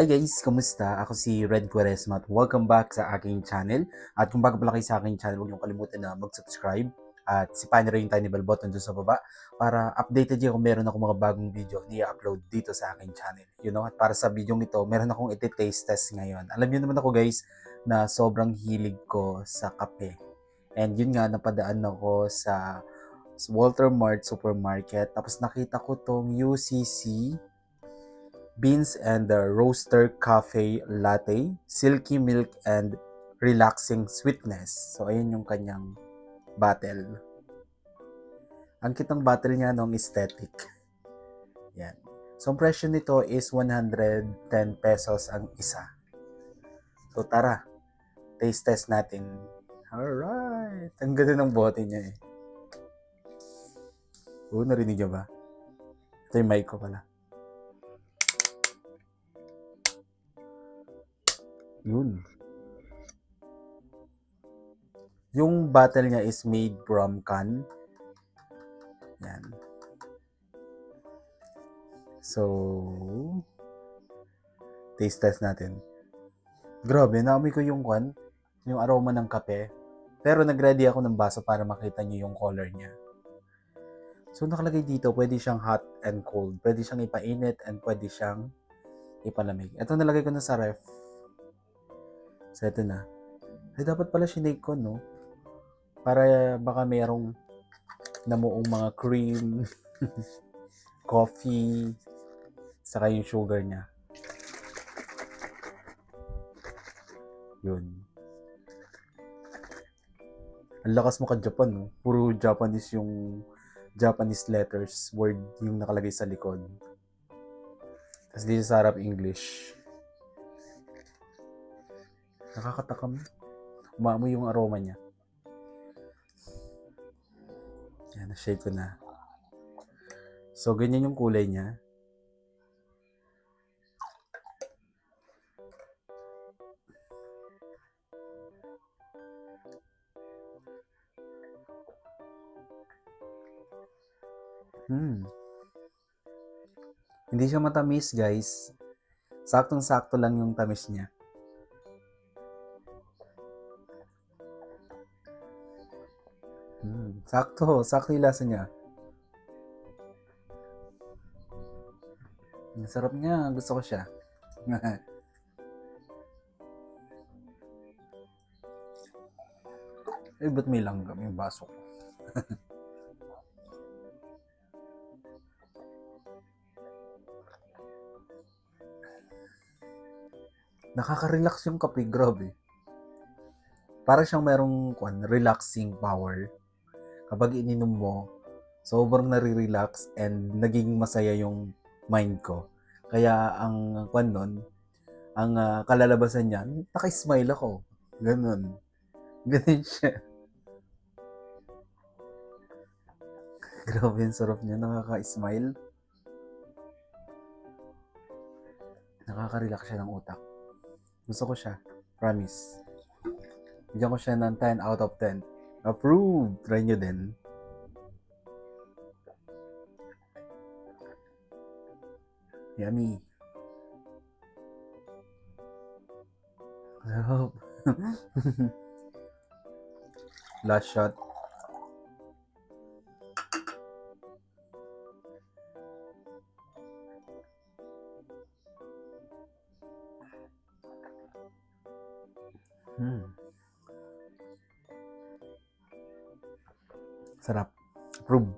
Hi guys! Kamusta? Ako si Red Quaresma at welcome back sa aking channel. At kung bago pala kayo sa aking channel, huwag niyong kalimutan na mag-subscribe at sipahin na rin yung tiny bell button doon sa baba para updated niyo kung meron ako mga bagong video na i-upload dito sa aking channel. At para sa video ito, meron akong iti-taste test ngayon. Alam niyo naman ako guys na sobrang hilig ko sa kape. And yun nga, napadaan ako sa Walter Mart Supermarket. Tapos nakita ko tong UCC Beans and the Roaster Cafe Latte, Silky Milk and Relaxing Sweetness. So, ayun yung kanyang bottle. Ang kitang bottle niya nung aesthetic. Yan. So, ang presyo nito is 110 pesos ang isa. So, tara. Taste test natin. Alright. Ang ganda ng bote niya eh. Narinig niyo ba? Ito yung mic ko pala. Yun. Yung bottle niya is made from can. Yan. So, taste test natin. Grabe, naamoy ko yung aroma ng kape. Pero nag-ready ako ng baso para makita niyo yung color niya. So, nakalagay dito, pwede siyang hot and cold. Pwede siyang ipainit and pwede siyang ipalamig. Ito nalagay ko na sa ref. So, ito na. Ay, dapat pala sinake ko, no? Para baka mayroong namuong mga cream, coffee, saka yung sugar niya. Yun. Ang lakas mo ka-Japan, no? Puro Japanese yung Japanese letters, word yung nakalagay sa likod. Tapos dito sa harap, English. Nakakatakam. Umaamoy yung aroma niya. Yan, na-shake ko na. So, ganyan yung kulay niya. Hindi siya matamis, guys. Saktong-sakto lang yung tamis niya. Sakto yung lasa niya. Ang sarap niya, gusto ko siya. Ba't may langgam yung baso ko? Nakaka-relax yung kape, grabe. Para siyang merong relaxing power. Kapag ininom mo, sobrang nare-relax and naging masaya yung mind ko. Kaya ang ang kalalabasan niya, naka-smile ako. Ganun siya. Grabe yung sarap niya, nakaka-smile. Nakaka-relax siya ng utak. Gusto ko siya, promise. Bigyan ko siya ng 10 out of 10. Approved! Try nyo din. Yummy. Last shot. Sarap. Approve.